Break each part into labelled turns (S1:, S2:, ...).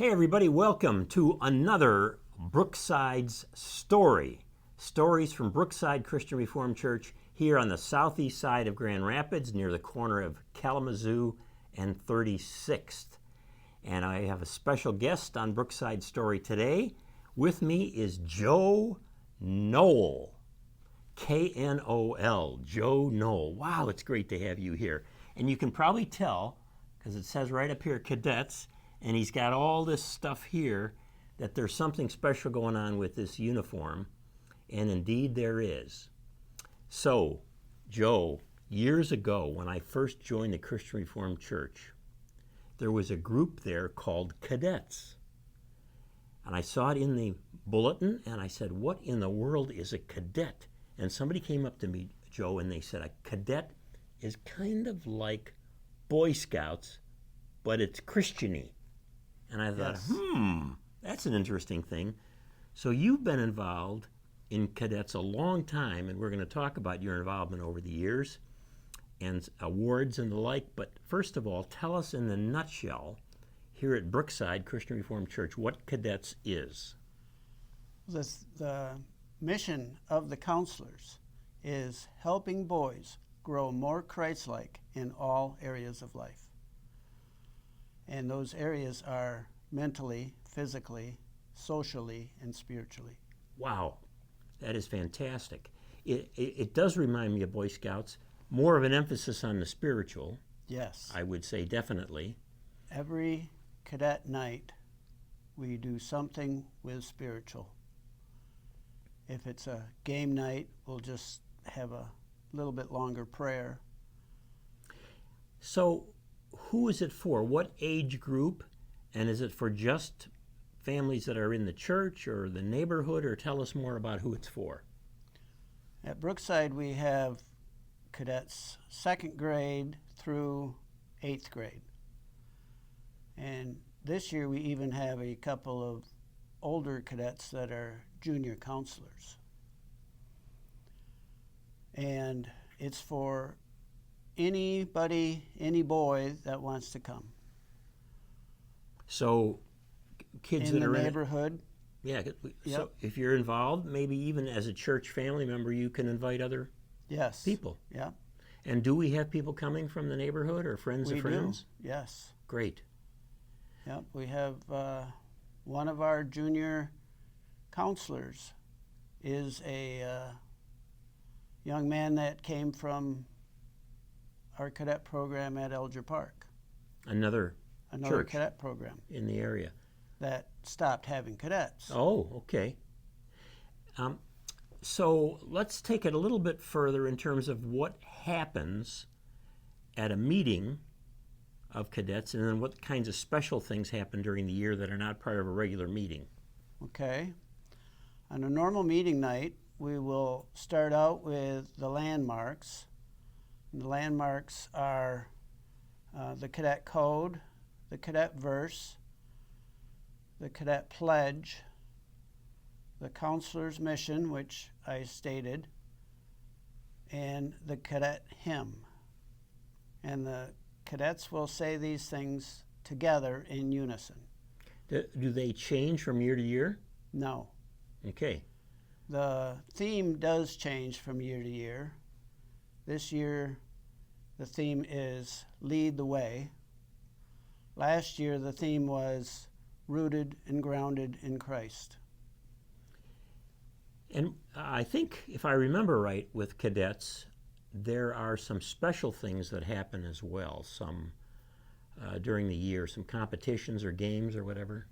S1: Hey everybody, welcome to another Brookside's Story. Stories from Brookside Christian Reformed Church here on the southeast side of Grand Rapids near the corner of Kalamazoo and 36th. And I have a special guest on Brookside Story today. With me is Joe Knol. K-N-O-L, Joe Knol. Wow, it's great to have you here. And you can probably tell, because it says right up here, Cadets, and he's got all this stuff here, that there's something special going on with this uniform, and indeed there is. So, Joe, years ago when I first joined the Christian Reformed Church, there was a group there called Cadets. And I saw it in the bulletin, and I said, what in the world is a cadet? And somebody came up to me, Joe, and they said, a cadet is kind of like Boy Scouts, but it's Christian-y. And I thought, that's an interesting thing. So you've been involved in Cadets a long time, and we're going to talk about your involvement over the years and awards and the like. But first of all, tell us in a nutshell, here at Brookside Christian Reformed Church, what Cadets is.
S2: The mission of the counselors is helping boys grow more Christ-like in all areas of life. And those areas are mentally, physically, socially, and spiritually.
S1: Wow, that is fantastic. It does remind me of Boy Scouts, more of an emphasis on the spiritual.
S2: Yes.
S1: I would say definitely.
S2: Every cadet night, we do something with spiritual. If it's a game night, we'll just have a little bit longer prayer.
S1: So, who is it for? What age group? And is it for just families that are in the church or the neighborhood? Or tell us more about who it's for.
S2: At Brookside, we have cadets 2nd grade through 8th grade. And this year we even have a couple of older cadets that are junior counselors. And it's for anybody, any boy that wants to come.
S1: So, kids
S2: in
S1: that are
S2: the neighborhood.
S1: Yeah.
S2: Yep.
S1: So, if you're involved, maybe even as a church family member, you can invite other
S2: Yes.
S1: people.
S2: Yeah.
S1: And do we have people coming from the neighborhood or friends of friends?
S2: We do. Yes.
S1: Great.
S2: Yep. We have one of our junior counselors is a young man that came from our cadet program at Elger Park.
S1: Another church
S2: cadet program
S1: in the area
S2: that stopped having cadets.
S1: Oh, okay. So let's take it a little bit further in terms of what happens at a meeting of cadets, and then what kinds of special things happen during the year that are not part of a regular meeting.
S2: Okay. On a normal meeting night, we will start out with the landmarks. And the landmarks are the cadet code, the cadet verse, the cadet pledge, the counselor's mission, which I stated, and the cadet hymn. And the cadets will say these things together in unison.
S1: Do they change from year to year?
S2: No.
S1: Okay.
S2: The theme does change from year to year. This year, the theme is Lead the Way. Last year, the theme was Rooted and Grounded in Christ.
S1: And I think, if I remember right, with cadets, there are some special things that happen as well, some during the year, some competitions or games or whatever.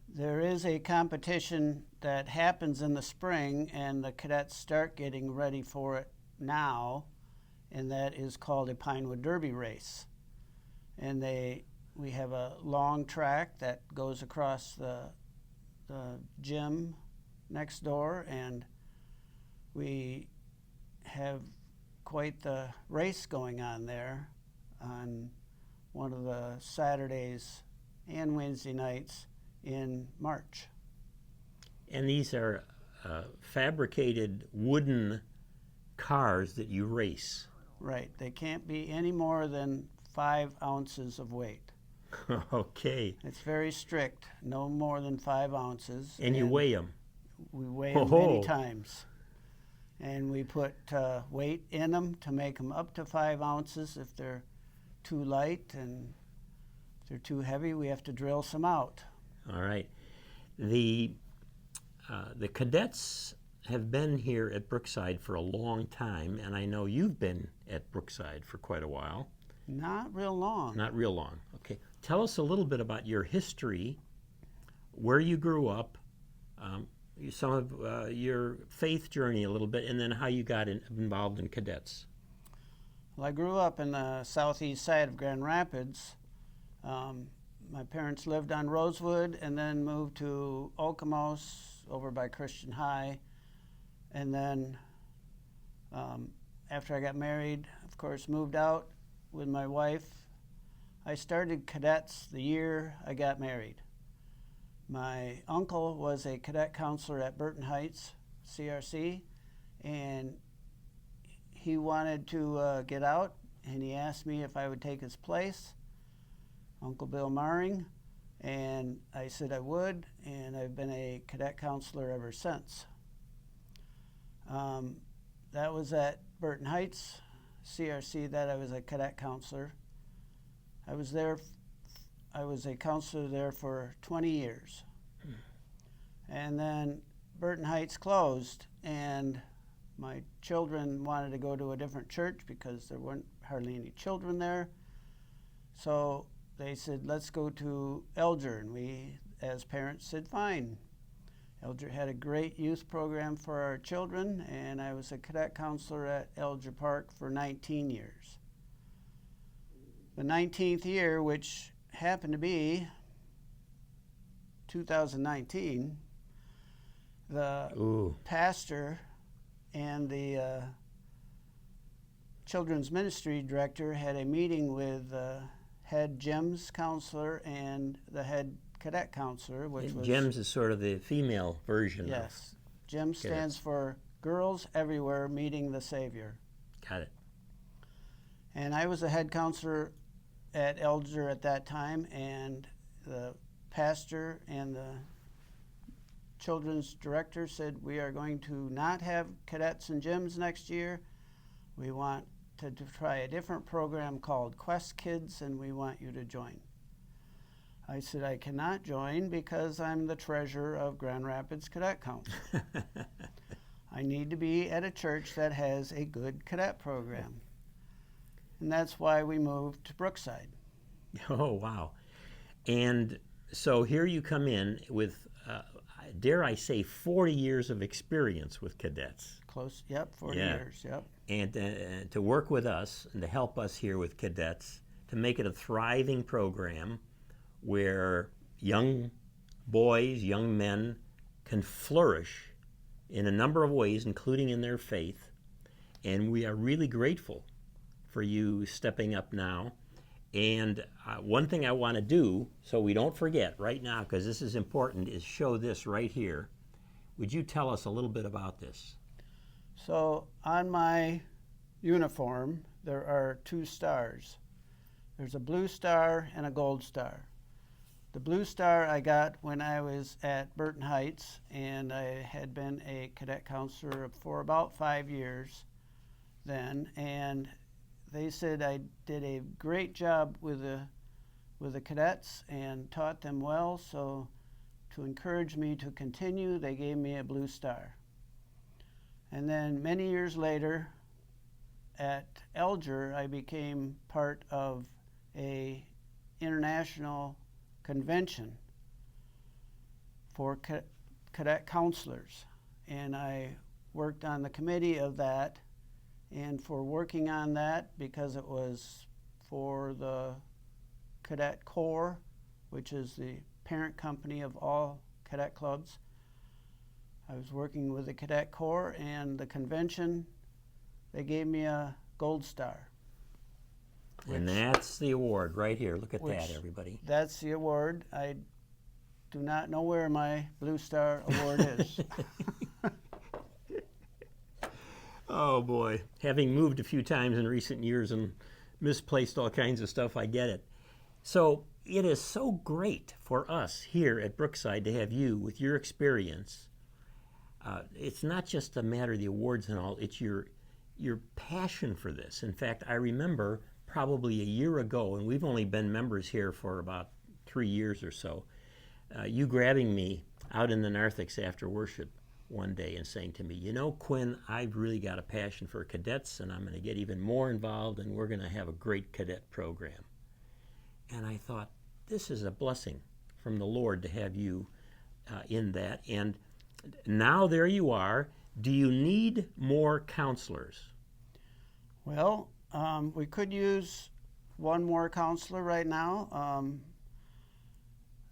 S2: There is a competition that happens in the spring, and the cadets start getting ready for it now, and that is called a Pinewood Derby race. And we have a long track that goes across the gym next door, and we have quite the race going on there on one of the Saturdays and Wednesday nights in March.
S1: And these are fabricated wooden cars that you race.
S2: Right. They can't be any more than 5 ounces of weight.
S1: Okay.
S2: It's very strict, no more than 5 ounces.
S1: And you weigh them.
S2: We weigh them many times. And we put weight in them to make them up to 5 ounces. If they're too light and if they're too heavy, we have to drill some out.
S1: All right. The cadets have been here at Brookside for a long time, and I know you've been at Brookside for quite a while.
S2: Not real long.
S1: Not real long. Okay. Tell us a little bit about your history, where you grew up, some of your faith journey a little bit, and then how you got involved in cadets.
S2: Well, I grew up in the southeast side of Grand Rapids. My parents lived on Rosewood and then moved to Okemos over by Christian High. And then after I got married, of course, moved out with my wife. I started cadets the year I got married. My uncle was a cadet counselor at Burton Heights, CRC, and he wanted to get out, and he asked me if I would take his place, Uncle Bill Maring, and I said I would, and I've been a cadet counselor ever since. That was at Burton Heights, CRC, that I was a cadet counselor. I was a counselor there for 20 years. And then Burton Heights closed, and my children wanted to go to a different church because there weren't hardly any children there. So they said, let's go to Elger, and we, as parents, said, fine. Elger had a great youth program for our children, and I was a cadet counselor at Elger Park for 19 years. The 19th year, which happened to be 2019, the pastor and the children's ministry director had a meeting with the head GEMS counselor and the head cadet counselor, which was...
S1: GEMS is sort of the female version.
S2: Yes. GEMS stands for Girls Everywhere Meeting the Savior.
S1: Got it.
S2: And I was the head counselor at Elger at that time, and the pastor and the children's director said, we are going to not have cadets and gyms next year. We want to try a different program called Quest Kids, and we want you to join. I said, I cannot join because I'm the treasurer of Grand Rapids Cadet Council. I need to be at a church that has a good cadet program. And that's why we moved to Brookside.
S1: Oh, wow. And so here you come in with, dare I say, 40 years of experience with cadets.
S2: Close, yep, 40 years, yep.
S1: And to work with us and to help us here with cadets, to make it a thriving program where young boys, young men can flourish in a number of ways, including in their faith. And we are really grateful for you stepping up now. And one thing I want to do, so we don't forget right now, because this is important, is show this right here. Would you tell us a little bit about this?
S2: So on my uniform, there are 2 stars. There's a blue star and a gold star. The blue star I got when I was at Burton Heights, and I had been a cadet counselor for about 5 years then, and they said I did a great job with the cadets and taught them well, so to encourage me to continue, they gave me a blue star. And then many years later at Elger, I became part of a international convention for cadet counselors, and I worked on the committee of that. And for working on that, because it was for the Cadet Corps, which is the parent company of all cadet clubs, I was working with the Cadet Corps, and the convention, they gave me a gold star.
S1: And that's the award right here. Look at that, everybody.
S2: That's the award. I do not know where my Blue Star Award is.
S1: Oh boy, having moved a few times in recent years and misplaced all kinds of stuff, I get it. So it is so great for us here at Brookside to have you with your experience. It's not just a matter of the awards and all, it's your passion for this. In fact, I remember probably a year ago, and we've only been members here for about 3 years or so, you grabbing me out in the narthex after worship one day and saying to me, you know, Quinn, I've really got a passion for cadets, and I'm going to get even more involved, and we're going to have a great cadet program. And I thought, this is a blessing from the Lord to have you in that. And now there you are. Do you need more counselors?
S2: Well, we could use one more counselor right now.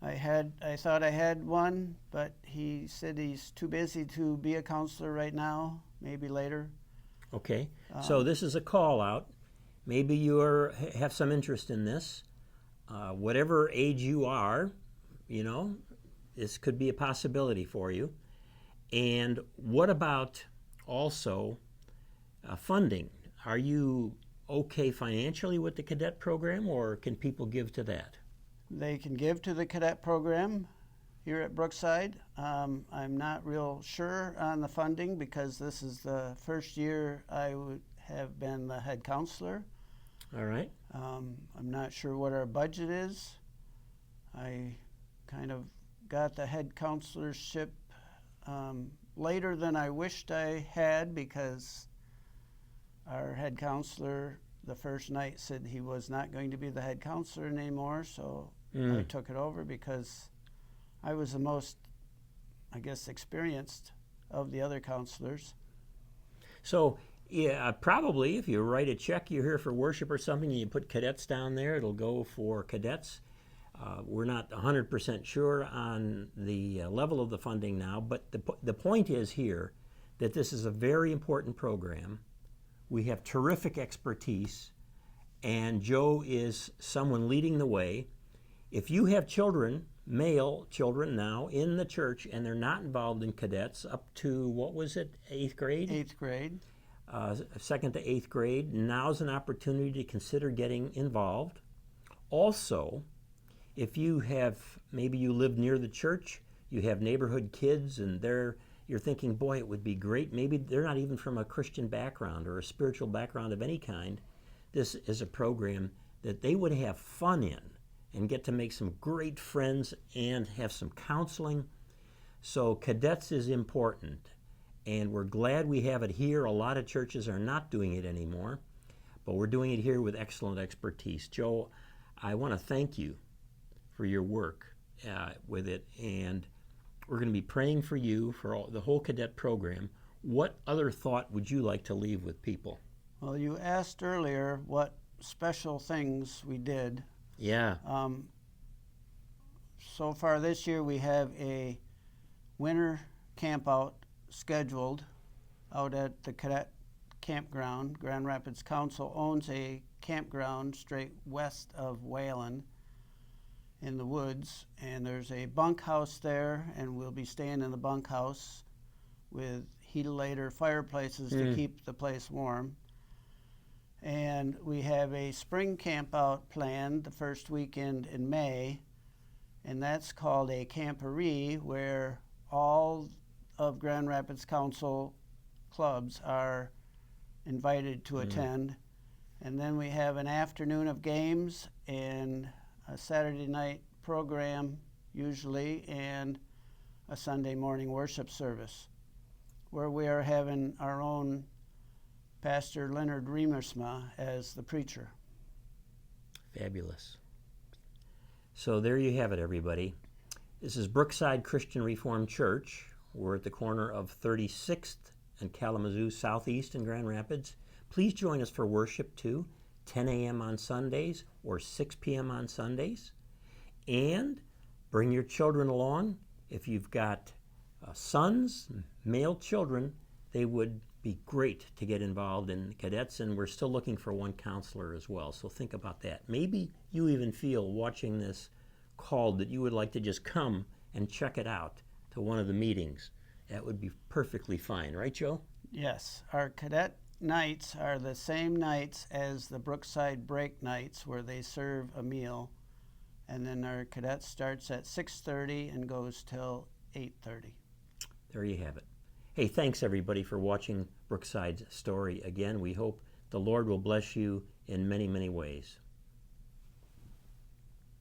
S2: I thought I had one, but he said he's too busy to be a counselor right now, maybe later.
S1: Okay, so this is a call out. Maybe you have some interest in this. Whatever age you are, you know, this could be a possibility for you. And what about also funding? Are you okay financially with the cadet program, or can people give to that?
S2: They can give to the cadet program here at Brookside. I'm not real sure on the funding because this is the first year I would have been the head counselor.
S1: All right.
S2: I'm not sure what our budget is. I kind of got the head counselorship later than I wished I had because our head counselor the first night said he was not going to be the head counselor anymore, so I took it over because I was the most, I guess, experienced of the other counselors.
S1: So, yeah, probably if you write a check, you're here for worship or something, and you put cadets down there, it'll go for cadets. We're not 100% sure on the level of the funding now, but the point is here that this is a very important program. We have terrific expertise, and Joe is someone leading the way. If you have children, male children now in the church, and they're not involved in cadets up to, what was it, 8th grade?
S2: 8th grade.
S1: 2nd to 8th grade, now's an opportunity to consider getting involved. Also, if you have, maybe you live near the church, you have neighborhood kids, and you're thinking, boy, it would be great. Maybe they're not even from a Christian background or a spiritual background of any kind. This is a program that they would have fun in and get to make some great friends and have some counseling. So cadets is important, and we're glad we have it here. A lot of churches are not doing it anymore, but we're doing it here with excellent expertise. Joe, I want to thank you for your work with it, and we're going to be praying for you for the whole cadet program. What other thought would you like to leave with people?
S2: Well, you asked earlier what special things we did.
S1: Yeah.
S2: So far this year we have a winter camp out scheduled out at the cadet campground. Grand Rapids Council owns a campground straight west of Wayland in the woods, and there's a bunkhouse there, and we'll be staying in the bunkhouse with heatilator fireplaces to keep the place warm. And we have a spring camp out planned the first weekend in May, and that's called a camporee, where all of Grand Rapids Council clubs are invited to attend. And then we have an afternoon of games and a Saturday night program usually, and a Sunday morning worship service where we are having our own Pastor Leonard Riemersma as the preacher.
S1: Fabulous. So there you have it, everybody. This is Brookside Christian Reformed Church. We're at the corner of 36th and Kalamazoo Southeast in Grand Rapids. Please join us for worship too, 10 a.m. on Sundays or 6 p.m. on Sundays. And bring your children along. If you've got sons, male children, they would be great to get involved in cadets, and we're still looking for one counselor as well. So think about that. Maybe you even feel watching this called that you would like to just come and check it out to one of the meetings. That would be perfectly fine, right, Joe?
S2: Yes, our cadet nights are the same nights as the Brookside break nights, where they serve a meal and then our Cadets starts at 6:30 and goes till 8:30.
S1: There you have it. Hey, thanks everybody for watching Brookside's story. Again, we hope the Lord will bless you in many, many ways.